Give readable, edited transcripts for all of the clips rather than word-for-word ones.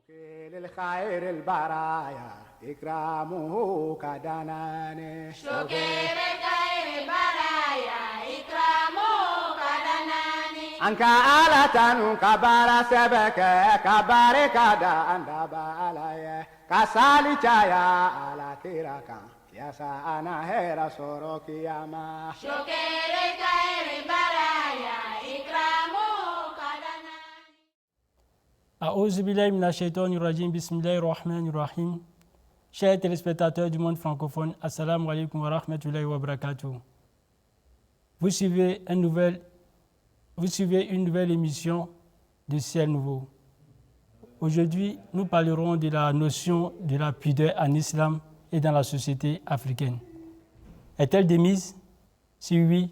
للخير البرايا إكرامه كدناني شكر خير البرايا إكرامه كدناني أنك آلة كبار سبك كبار كدا أندب علي كسالي جايا على كيراكا يا سانا هيرا سوروك يا ما شكر خير البرايا إكرامه كدناني A'ouzou billahi minash shaitani rajim, bismillahir rahmanir rahim. Chers téléspectateurs du monde francophone, assalamu alaikum wa rahmatullahi wa barakatuh. Vous suivez une nouvelle émission de Ciel Nouveau. Aujourd'hui, nous parlerons de la notion de la pudeur en islam et dans la société africaine. Est-elle démise? Si oui,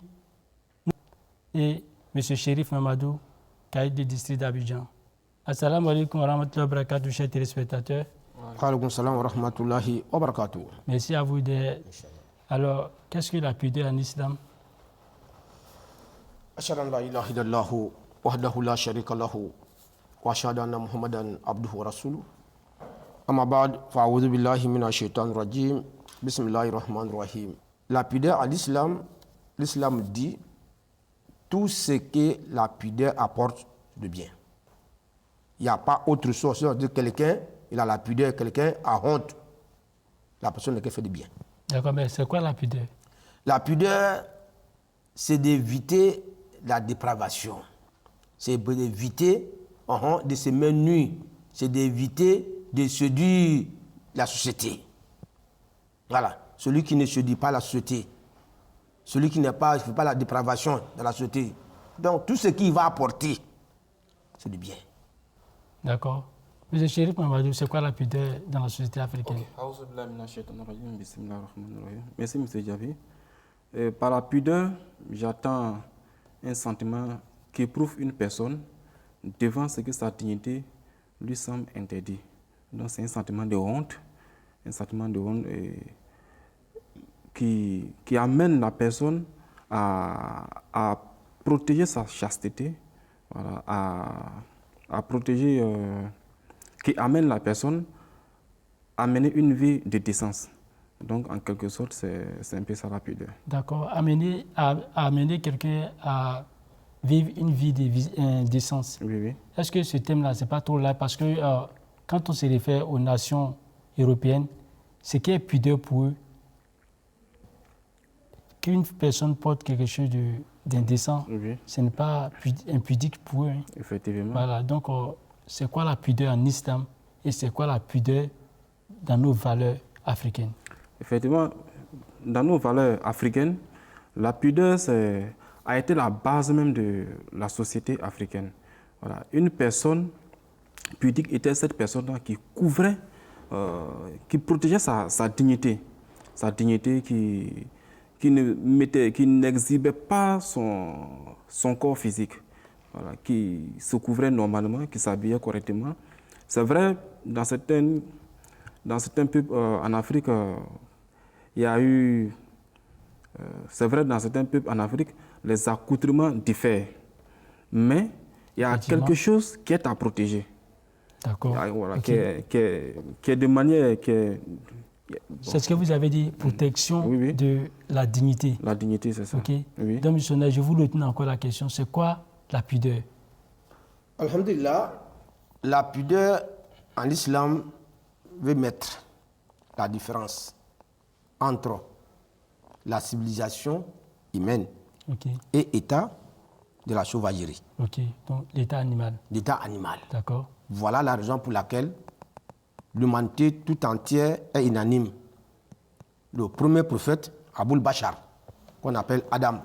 et M. Chérif Mamadou, caïd du district d'Abidjan. Assalamu alaikum wa rahmatullahi wa barakatuh, chers téléspectateurs. Alaikum salam wa rahmatullahi wa barakatuh. Merci à vous. Alors, qu'est-ce que la pudeur en islam? Ashhadu an la ilaha illallah wahdahu la sharika lahu wa ashhadu anna Muhammadan abduhu wa rasuluh. Amma ba'd, fa'oudhu billahi minash shaitanir rajim. Bismillahir rahmanir rahim. La pudeur à l'islam, l'islam dit tout ce que la pudeur apporte de bien. Il n'y a pas autre chose de quelqu'un, il a la pudeur, quelqu'un a honte. La personne qui fait du bien. D'accord, mais c'est quoi la pudeur? La pudeur, c'est d'éviter la dépravation. C'est d'éviter de se mettre nu. C'est d'éviter de séduire la société. Voilà. Celui qui ne séduit pas la société. Celui qui ne fait pas la dépravation dans la société. Donc, tout ce qu'il va apporter, c'est du bien. D'accord. Monsieur Chérif Mamadou, c'est quoi la pudeur dans la société africaine? Merci, M. Djavi. Par la pudeur, j'attends un sentiment qui éprouve une personne devant ce que sa dignité lui semble interdit. Donc, c'est un sentiment de honte, qui amène la personne à protéger sa chasteté, voilà, à protéger, qui amène la personne à mener une vie de décence. Donc, en quelque sorte, c'est un peu ça la pudeur. D'accord. Amener quelqu'un à vivre une vie de décence. Oui, oui. Est-ce que ce thème-là, c'est pas trop là? Parce que quand on se réfère aux nations européennes, ce qui est pudeur pour eux, qu'une personne porte quelque chose d'indécent, Oui. ce n'est pas impudique pour eux. Hein. Effectivement. Voilà, donc c'est quoi la pudeur en islam et c'est quoi la pudeur dans nos valeurs africaines? Effectivement, dans nos valeurs africaines, la pudeur a été la base même de la société africaine. Voilà. Une personne pudique était cette personne-là qui couvrait, qui protégeait sa dignité qui n'exhibait pas son corps physique, voilà, qui se couvrait normalement, qui s'habillait correctement. C'est vrai, dans certains peuples en Afrique, il y a eu... c'est vrai, dans certains peuples en Afrique, les accoutrements diffèrent. Mais il y a quelque chose qui est à protéger. D'accord. Voilà, Okay. qui est de manière... C'est ce que vous avez dit, protection Oui, oui. de la dignité. La dignité, c'est ça. Ok. Oui. Donc, missionnaire, je vous retourne encore la question. C'est quoi la pudeur? Alhamdulillah, la pudeur en islam veut mettre la différence entre la civilisation humaine Ok. et l'état de la sauvagerie, Ok. Donc, l'état animal. l'état animal. D'accord. Voilà la raison pour laquelle l'humanité tout entière est unanime. Le premier prophète, Aboul Bachar, qu'on appelle Adam.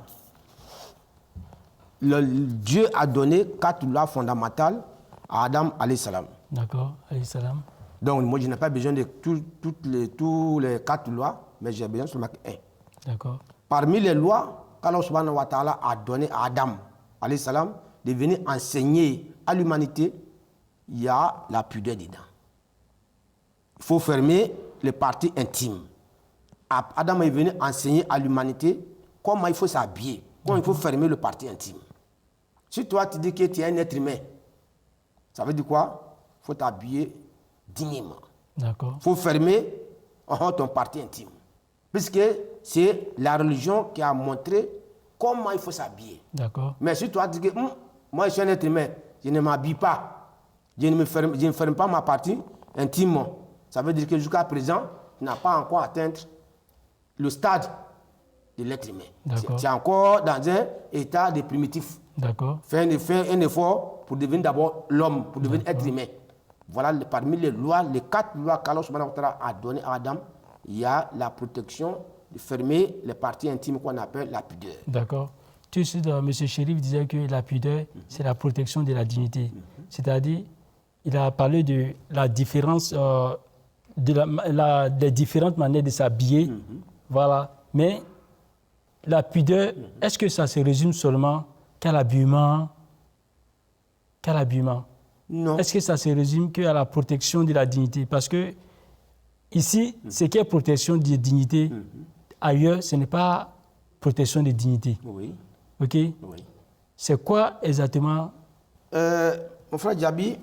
Dieu a donné 4 lois fondamentales à Adam alayhi salam. D'accord. Alayhi salam. Donc moi je n'ai pas besoin de tous les 4 lois, mais j'ai besoin seulement d'un. D'accord. Parmi les lois qu'Allah subhanahu wa ta'ala a donné à Adam alayhi salam de venir enseigner à l'humanité, il y a la pudeur dedans. Il faut fermer les parties intimes. Adam est venu enseigner à l'humanité comment il faut s'habiller, comment il faut fermer le partie intime. Si toi tu dis que tu es un être humain, ça veut dire quoi? Il faut t'habiller dignement. D'accord. Il faut fermer ton partie intime. Puisque c'est la religion qui a montré comment il faut s'habiller. D'accord. Mais si toi tu dis que moi je suis un être humain, je ne m'habille pas, je ne ferme pas ma partie intime, ça veut dire que jusqu'à présent, tu n'as pas encore atteint le stade de l'être humain. D'accord. Tu es encore dans un état de primitif. D'accord. Fais un effort pour devenir d'abord l'homme, pour devenir être humain. Voilà, parmi les lois, les 4 lois qu'Allah subhanahu wa ta'ala a données à Adam, il y a la protection de fermer les parties intimes qu'on appelle la pudeur. D'accord. Tout de suite, M. Chérif disait que la pudeur, c'est la protection de la dignité. C'est-à-dire, il a parlé de la différence, des différentes manières de s'habiller. Voilà. Mais la pudeur, est-ce que ça se résume seulement qu'à l'habillement? Non. Est-ce que ça se résume qu'à la protection de la dignité? Parce que ici, ce qui est protection de dignité, ailleurs, ce n'est pas protection de dignité. Oui. OK? Oui. C'est quoi exactement? Mon frère Djabi,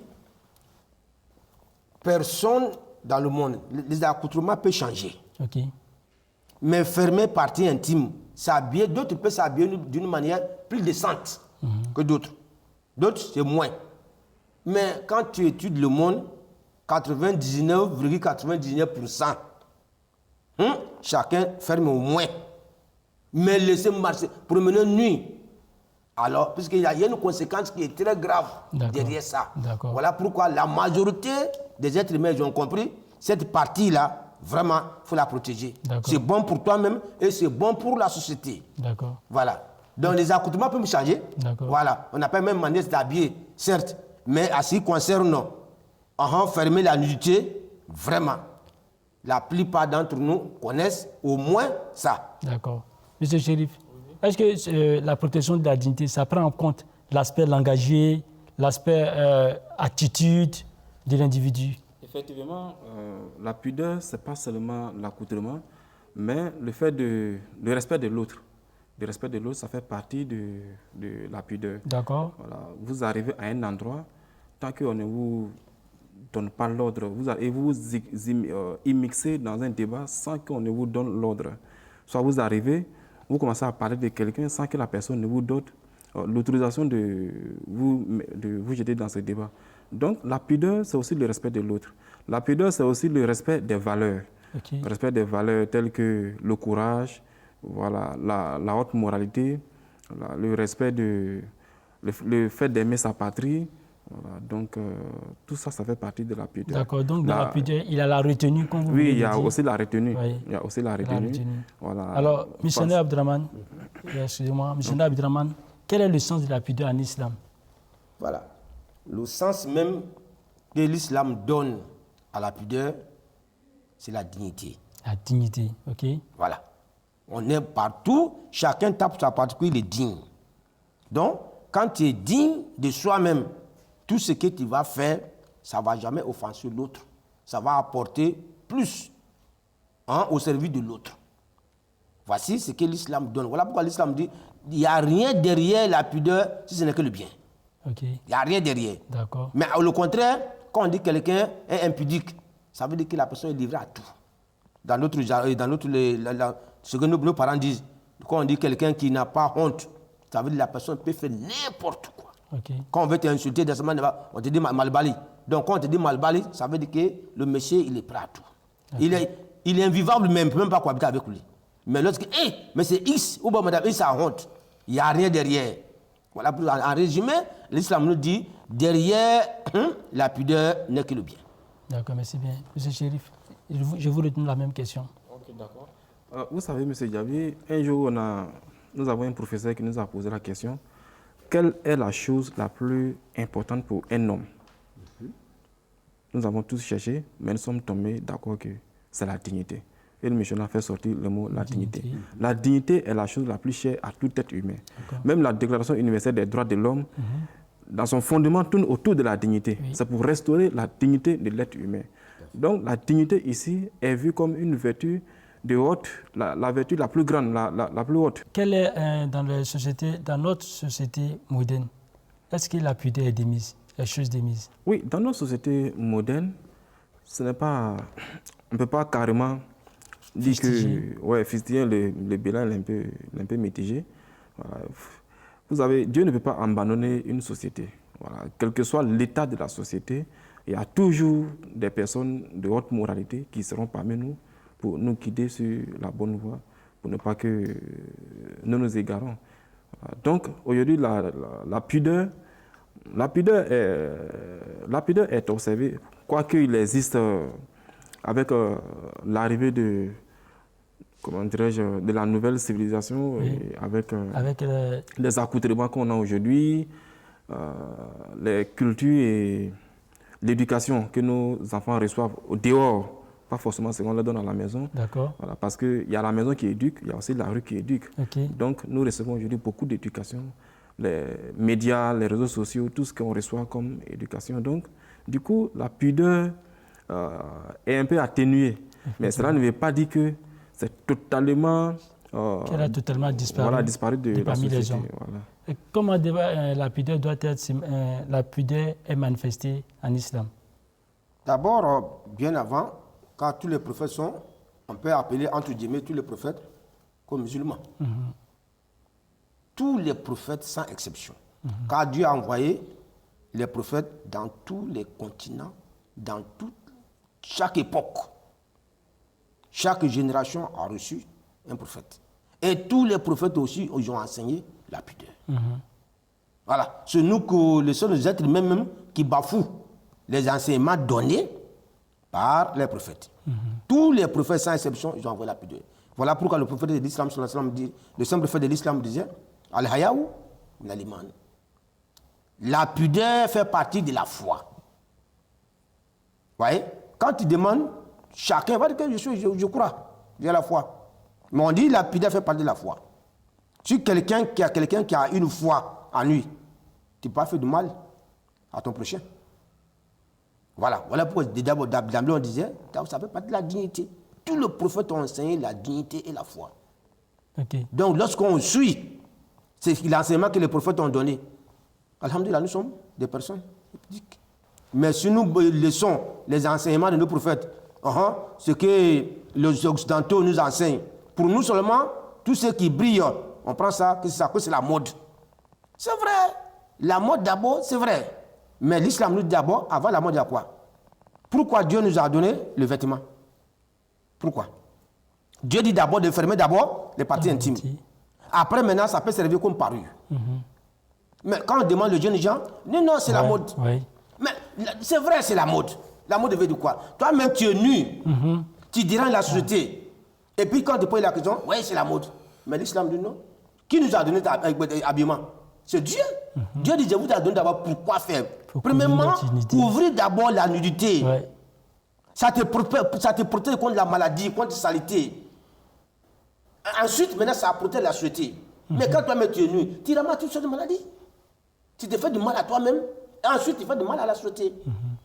personne dans le monde, les accoutrements peuvent changer. OK. Mais fermer partie intime, s'habiller, d'autres peuvent s'habiller d'une manière plus décente que d'autres. D'autres, c'est moins. Mais quand tu études le monde, 99,99%, chacun ferme au moins. Mais laisser marcher, promener nuit. Alors, puisqu'il y a une conséquence qui est très grave derrière ça. Voilà pourquoi la majorité des êtres humains ont compris, cette partie-là, vraiment, il faut la protéger. C'est bon pour toi-même et c'est bon pour la société. D'accord. Voilà. Donc les accoutrements peuvent changer. Voilà. On n'a pas même manière d'habiller, certes. Mais à ce qui concerne fermer la nudité, vraiment, la plupart d'entre nous connaissent au moins ça. D'accord. Monsieur Chérif, est-ce que la protection de la dignité, ça prend en compte l'aspect langagier, l'aspect attitude de l'individu? Effectivement, la pudeur, ce n'est pas seulement l'accoutrement, mais le respect de l'autre. Le respect de l'autre, ça fait partie de la pudeur. D'accord. Voilà. Vous arrivez à un endroit, tant qu'on ne vous donne pas l'ordre, vous immixez dans un débat sans qu'on ne vous donne l'ordre. Soit vous arrivez, vous commencez à parler de quelqu'un sans que la personne ne vous donne l'autorisation de vous jeter dans ce débat. Donc la pudeur, c'est aussi le respect de l'autre. La pudeur, c'est aussi le respect des valeurs. Okay. Le respect des valeurs telles que le courage, voilà, la haute moralité, voilà, le respect le fait d'aimer sa patrie. Voilà, donc tout ça, ça fait partie de la pudeur. D'accord, donc dans la pudeur, il y a la retenue, comme vous oui, il y a a aussi la retenue. Oui. Il y a aussi la retenue. Voilà. Alors, M. Abdraman, excusez-moi, M. Abdraman, quel est le sens de la pudeur en islam? Voilà. Le sens même que l'islam donne à la pudeur, c'est la dignité. La dignité, ok. Voilà. On est partout, chacun tape sa partie, il est digne. Donc, quand tu es digne de soi-même, tout ce que tu vas faire, ça ne va jamais offenser l'autre. Ça va apporter plus au service de l'autre. Voici ce que l'islam donne. Voilà pourquoi l'islam dit, il n'y a rien derrière la pudeur si ce n'est que le bien. Okay. Il n'y a rien derrière. D'accord. Mais au contraire, quand on dit que quelqu'un est impudique, ça veut dire que la personne est livrée à tout. Dans ce que nos parents disent, quand on dit quelqu'un qui n'a pas honte, ça veut dire que la personne peut faire n'importe quoi. Okay. Quand on veut t'insulter, on te dit malbali. Donc quand on te dit malbali, ça veut dire que le monsieur, il est prêt à tout. Il est invivable même, il ne peut même pas cohabiter avec lui. Mais lorsque, mais c'est X, ou bien madame, X a honte. Il n'y a rien derrière. Voilà, en résumé, l'islam nous dit, derrière la pudeur n'est que le bien. D'accord, merci bien. Monsieur Chérif, je vous retourne la même question. Ok, d'accord. Vous savez, M. Djabi, un jour, nous avons un professeur qui nous a posé la question, quelle est la chose la plus importante pour un homme? Nous avons tous cherché, mais nous sommes tombés d'accord que c'est la dignité. Et le monsieur a fait sortir le mot la dignité. La dignité est la chose la plus chère à tout être humain. Même la Déclaration universelle des droits de l'homme, dans son fondement, tourne autour de la dignité. Oui. C'est pour restaurer la dignité de l'être humain. Donc la dignité ici est vue comme une vertu de haute, la vertu la plus grande, la plus haute. Quelle est dans notre société moderne, est-ce que la pudeur est démise, les choses démises? Oui, dans notre société moderne, ce n'est pas... On ne peut pas carrément dire que... Ouais, fustiller, le bilan est un peu mitigé. Voilà. Vous savez, Dieu ne peut pas abandonner une société. Voilà. Quel que soit l'état de la société, il y a toujours des personnes de haute moralité qui seront parmi nous pour nous guider sur la bonne voie, pour ne pas que nous nous égarons. Voilà. Donc, aujourd'hui, la pudeur est observée, quoique il existe avec l'arrivée de, comment dirais-je, de la nouvelle civilisation, oui. Et avec les accoutrements qu'on a aujourd'hui, les cultures et l'éducation que nos enfants reçoivent au dehors, pas forcément ce qu'on leur donne à la maison. D'accord. Voilà, parce qu'il y a la maison qui éduque, il y a aussi la rue qui éduque. Okay. Donc nous recevons aujourd'hui beaucoup d'éducation, les médias, les réseaux sociaux, tout ce qu'on reçoit comme éducation. Donc du coup, la pudeur est un peu atténuée. Mais cela ne veut pas dire que c'est totalement... qu'elle a totalement disparu, voilà, disparu de la société. Les gens. Voilà. Et comment la pudeur doit être, la pudeur est manifestée en islam? D'abord, bien avant, quand tous les prophètes sont, on peut appeler entre guillemets tous les prophètes comme musulmans. Tous les prophètes sans exception. Car Dieu a envoyé les prophètes dans tous les continents, dans chaque époque. Chaque génération a reçu un prophète. Et tous les prophètes aussi, ils ont enseigné la pudeur. Voilà. C'est nous que les seuls êtres même qui bafouent les enseignements donnés par les prophètes. Tous les prophètes sans exception, ils ont envoyé la pudeur. Voilà pourquoi le prophète de l'islam, le saint prophète de l'islam disait Al-Hayaou Naliman. La pudeur fait partie de la foi. Vous voyez? Quand tu demandes, chacun va dire que je crois, j'ai la foi. Mais on dit la pudeur fait partie de la foi. Si quelqu'un qui a une foi en lui, tu ne peux pas faire du mal à ton prochain. Voilà pourquoi d'abord on disait, ça fait partie de la dignité. Tous les prophètes ont enseigné la dignité et la foi. Okay. Donc lorsqu'on suit, c'est l'enseignement que les prophètes ont donné. Alhamdulillah, nous sommes des personnes pudiques. Mais si nous laissons les enseignements de nos prophètes, ce que les occidentaux nous enseignent, pour nous seulement, tout ce qui brille, on prend ça, que c'est la mode. C'est vrai. La mode d'abord, c'est vrai. Mais l'islam nous dit d'abord, avant la mode, il y a quoi? Pourquoi Dieu nous a donné le vêtement? Pourquoi? Dieu dit d'abord de fermer d'abord les parties intimes. Après, maintenant, ça peut servir comme parure. Mais quand on demande le jeune gens, non, c'est la mode. Oui. Mais c'est vrai, c'est la mode. La mode veut dire quoi? Toi-même, tu es nu. Tu déranges la société. Et puis quand tu poses la question, oui, c'est la mode. Mais l'islam dit non. Qui nous a donné l'habillement? C'est Dieu. Dieu dit, je vous ai donné d'abord pourquoi faire. Premièrement, couvrir d'abord la nudité. Ouais. Ça te protège contre la maladie, contre la saleté. Ensuite, maintenant, ça protège la société. Mais quand toi-même tu es nu, tu ramasses toutes sortes de maladies. Tu te fais du mal à toi-même. Et ensuite, tu fais du mal à la société.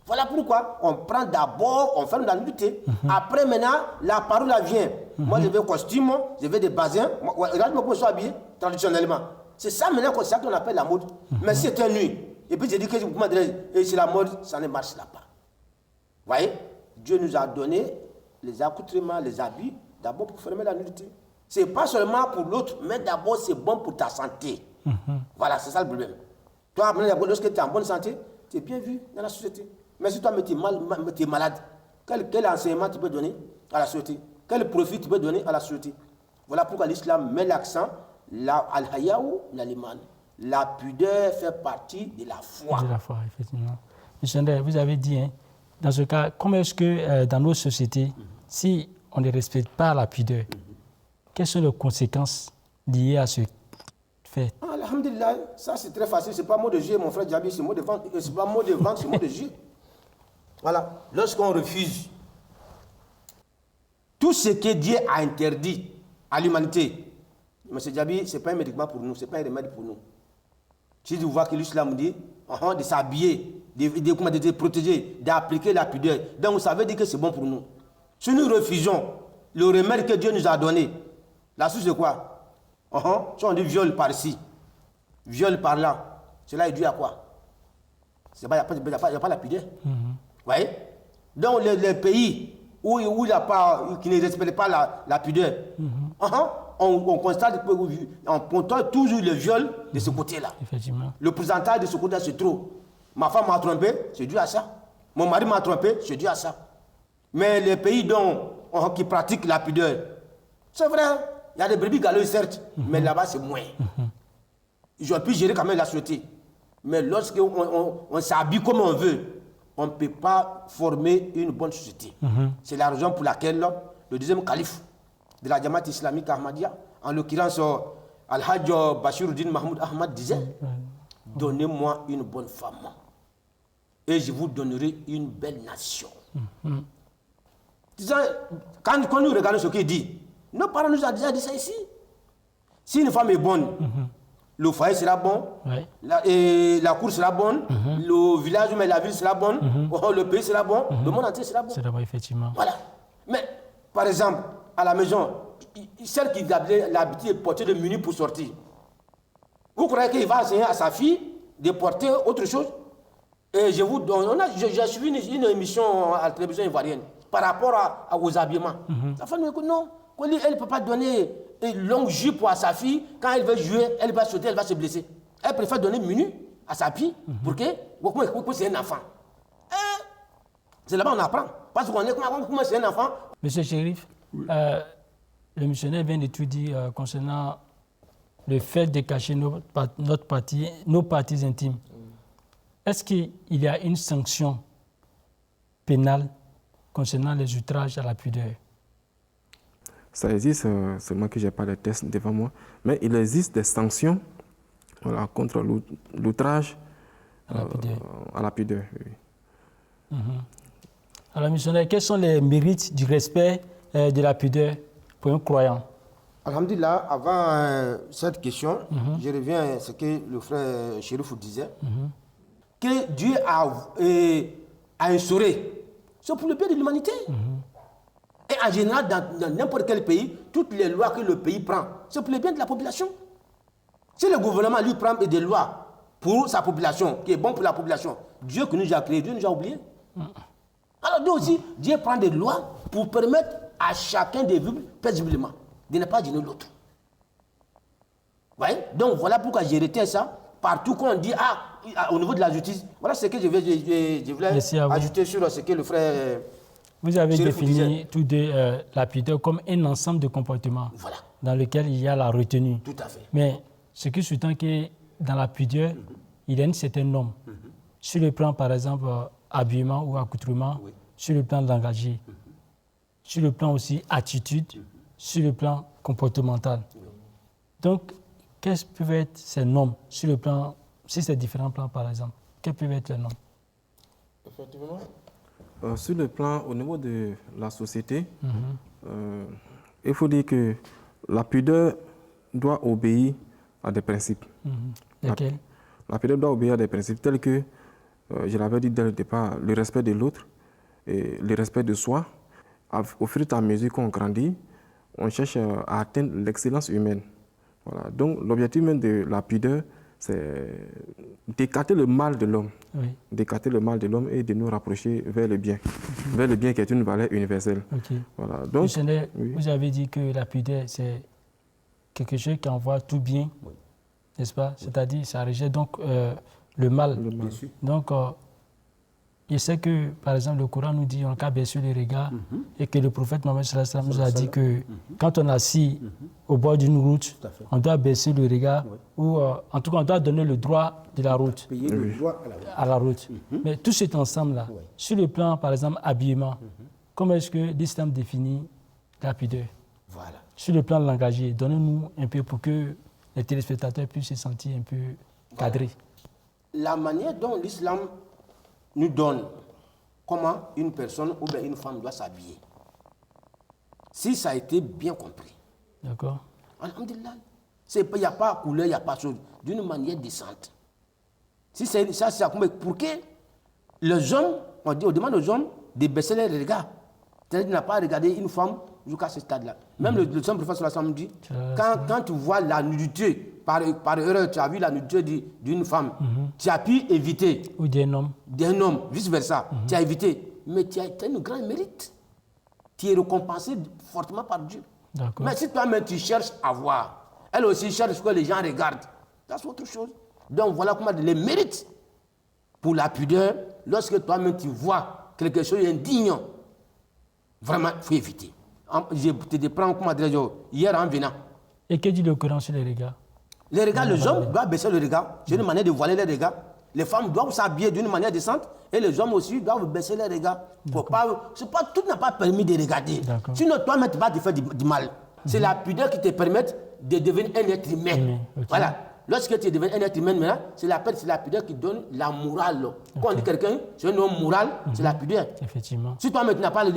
Voilà pourquoi on prend d'abord, on ferme la nudité. Après, maintenant, la parole vient. Moi, je veux costume, je veux des basins. Regarde-moi comment je suis habillé traditionnellement. C'est ça maintenant c'est ça qu'on appelle la mode. Mais si c'est nu, et puis je dis que c'est la mode, ça ne marche là pas. Vous voyez? Dieu nous a donné les accoutrements, les habits, d'abord pour fermer la nudité. Ce n'est pas seulement pour l'autre, mais d'abord c'est bon pour ta santé. Voilà, c'est ça le problème. Toi, lorsque tu es en bonne santé, tu es bien vu dans la société. Mais si toi, tu es malade, quel enseignement tu peux donner à la société? Quel profit tu peux donner à la société? Voilà pourquoi l'islam met l'accent, al-hayaou naliman. La pudeur fait partie de la foi. De la foi, effectivement. Missionnaire, vous avez dit, dans ce cas, comment est-ce que dans nos sociétés, si on ne respecte pas la pudeur, quelles sont les conséquences liées à ce fait? Alhamdulillah, ça c'est très facile. Ce n'est pas mot de Dieu, mon frère Djabi, c'est mot de vente. Ce n'est pas mot de vente, c'est mot de Dieu. Voilà. Lorsqu'on refuse tout ce que Dieu a interdit à l'humanité, M. Djabi, ce n'est pas un médicament pour nous, ce n'est pas un remède pour nous. Si vous voyez que l'islam dit de s'habiller, de se protéger, d'appliquer la pudeur, donc ça veut dire que c'est bon pour nous. Si nous refusons le remède que Dieu nous a donné, la source de quoi? Si on dit viol par ici, viol par là, cela est dû à quoi? Il n'y a pas la pudeur. Vous voyez? Donc les pays où il y a pas, qui ne respectent pas la pudeur, on constate qu'on pointe toujours le viol de ce côté-là. Effectivement. Le pourcentage de ce côté-là, c'est trop. Ma femme m'a trompé, c'est dû à ça. Mon mari m'a trompé, c'est dû à ça. Mais les pays qui pratiquent la pudeur, c'est vrai, il y a des brebis galeuses, certes, mais là-bas, c'est moins. Ils ont pu gérer quand même la société. Mais lorsqu'on s'habille comme on veut, on ne peut pas former une bonne société. C'est la raison pour laquelle le deuxième calife de la Jamaat islamique Ahmadiyya, en l'occurrence Al-Hajj Bashiruddin Mahmoud Ahmad, disait donnez-moi une bonne femme et je vous donnerai une belle nation. Quand nous regardons ce qu'il dit, nos parents nous ont déjà dit ça ici. Si une femme est bonne, le foyer sera bon, la cour sera bonne, le village, mais la ville sera bonne, le pays sera bon, le monde entier sera bon. C'est d'abord effectivement. Voilà. Mais, par exemple, à la maison, celle qui a l'habitude de porter le menu pour sortir, vous croyez qu'il va enseigner à sa fille de porter autre chose? Et je vous donne, j'ai suivi une émission à la télévision ivoirienne par rapport aux habillements. La femme me dit non, elle ne peut pas donner une longue jupe à sa fille. Quand elle veut jouer, elle va sauter, elle va se blesser. Elle préfère donner une minute à sa fille pour que c'est un enfant. C'est là-bas qu'on apprend. Parce qu'on est comment c'est un enfant. Monsieur Chérif, le missionnaire vient de tout dire concernant le fait de cacher nos parties intimes. Est-ce qu'il y a une sanction pénale concernant les outrages à la pudeur? Ça existe, seulement que je n'ai pas les tests devant moi, mais il existe des sanctions contre l'outrage à la pudeur. Oui. Alors, missionnaire, quels sont les mérites du respect de la pudeur pour un croyant? Alhamdulillah, avant cette question, je reviens à ce que le frère Chérif disait, que Dieu a instauré. C'est pour le bien de l'humanité. Et en général, dans n'importe quel pays, toutes les lois que le pays prend, c'est pour le bien de la population. Si le gouvernement lui prend des lois pour sa population, qui est bon pour la population, Dieu qui nous a créé, Dieu nous a oubliés. Alors Dieu aussi, Dieu prend des lois pour permettre à chacun de vivre paisiblement, de ne pas gêner l'autre. Vous voyez? Donc voilà pourquoi j'ai retenu ça. Partout quand on dit, au niveau de la justice, voilà ce que je voulais ajouter sur ce que le frère... Vous avez défini tous deux la pudeur comme un ensemble de comportements dans lequel il y a la retenue. Tout à fait. Mais ce qui sous-tend que dans la pudeur, il y a une certaine norme. Sur le plan, par exemple, habillement ou accoutrement, sur le plan langage, sur le plan aussi attitude, sur le plan comportemental. Donc, quelles peuvent être ces normes sur le plan, si c'est différents plans, par exemple, quelles peuvent être les normes? Effectivement. Sur le plan, au niveau de la société, il faut dire que la pudeur doit obéir à des principes. Lesquels? La pudeur doit obéir à des principes tels que, je l'avais dit dès le départ, le respect de l'autre et le respect de soi. Au fur et à mesure qu'on grandit, on cherche à atteindre l'excellence humaine. Voilà. Donc l'objectif même de la pudeur, c'est d'écarter le mal de l'homme, d'écarter le mal de l'homme et de nous rapprocher vers le bien, vers le bien qui est une valeur universelle. Voilà. Donc, vous avez dit que la pudeur, c'est quelque chose qui envoie tout bien, n'est-ce pas? C'est-à-dire, ça rejette donc le mal. Donc, je sais que, par exemple, le Coran nous dit on n'a baisser le regard et que le prophète Mohammed nous a dit que quand on est assis au bord d'une route, on doit baisser le regard ou en tout cas on doit donner le droit de la route. Payer le droit à la route. Mais tout cet ensemble-là, sur le plan, par exemple, habillement, comment est-ce que l'islam définit la pudeur? Sur le plan langagier, donnez-nous un peu pour que les téléspectateurs puissent se sentir un peu cadrés. La manière dont l'islam nous donne comment une personne ou bien une femme doit s'habiller. Si ça a été bien compris. D'accord. Alhamdulillah. Il n'y a pas couleur, il n'y a pas chose. D'une manière décente. Si c'est ça, c'est pour que les hommes, on demande aux hommes de baisser les regards. C'est-à-dire de ne pas regarder une femme jusqu'à ce stade-là. Même le Saint Prophète sallallahu alayhi wa sallam dit, quand tu vois la nudité, par erreur, tu as vu la nudité d'une femme, tu as pu éviter. Ou d'un homme. D'un homme, vice-versa. Tu as évité. mais tu as un grand mérite. Tu es récompensé fortement par Dieu. Mais si toi-même tu cherches à voir, elle aussi cherche que les gens regardent, c'est autre chose. Donc voilà comment les mérites pour la pudeur, lorsque toi-même tu vois quelque chose d'indigne, vraiment, il faut éviter. Je te prends comment dire, hier en venant. Et que dit le Coran sur les regards? Les regards, les hommes doivent baisser le regard. C'est une manière de voiler les regards. Les femmes doivent s'habiller d'une manière décente et les hommes aussi doivent baisser les regards. Tout n'a pas permis de regarder. Sinon, toi-même, tu vas te faire du mal. C'est la pudeur qui te permet de devenir un être humain. Voilà. Lorsque tu deviens un être humain, maintenant, c'est la pudeur qui donne la morale. Quand on dit quelqu'un, c'est un homme moral, c'est la pudeur. Effectivement. Si toi-même, tu n'as pas la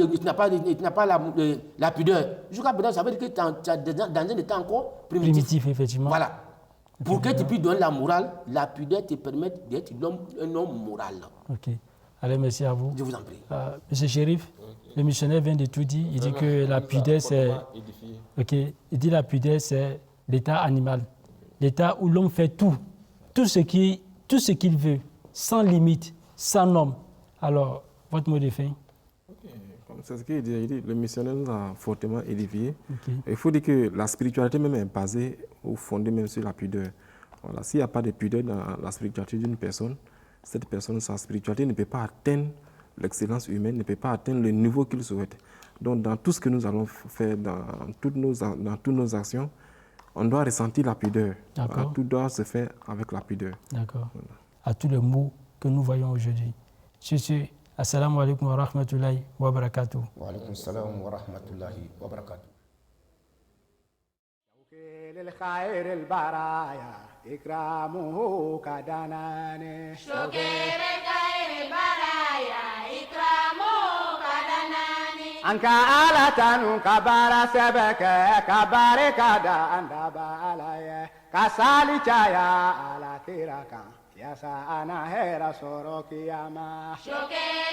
pudeur, jusqu'à présent, ça veut dire que tu es dans un état encore primitif. Effectivement. Voilà. Pour que tu puisses donner la morale, la pudeur te permet d'être un homme moral. Ok. Allez, merci à vous. Je vous en prie. Monsieur Chérif, le missionnaire vient de tout dire. Il dit que la pudeur, c'est... Ok. Il dit la pudeur, c'est l'état animal. L'état où l'homme fait tout ce qu'il veut, sans limite, sans norme. Alors, votre mot de fin? C'est ce qu'il dit. Le missionnaire nous a fortement édifiés. Il faut dire que la spiritualité même est basée ou fondée même sur la pudeur. Voilà. S'il n'y a pas de pudeur dans la spiritualité d'une personne, cette personne, sa spiritualité ne peut pas atteindre l'excellence humaine, ne peut pas atteindre le niveau qu'il souhaite. Donc, dans tout ce que nous allons faire, dans toutes nos actions, on doit ressentir la pudeur. Voilà, tout doit se faire avec la pudeur. D'accord. Voilà. À tous les mots que nous voyons aujourd'hui. Sur ce, assalamu alaikum wa rahmatullahi wa barakatuh. Wa alaikum salam wa rahmatullahi wa barakatuh. للخير البرايا إكرامه كدناني شكر خير البرايا إكرامه كدناني أنك آلة كبار سبك كبار كدان دبالاي كسالي جايا على تيركا يا سانا هيرا سوروكي يا ما شكر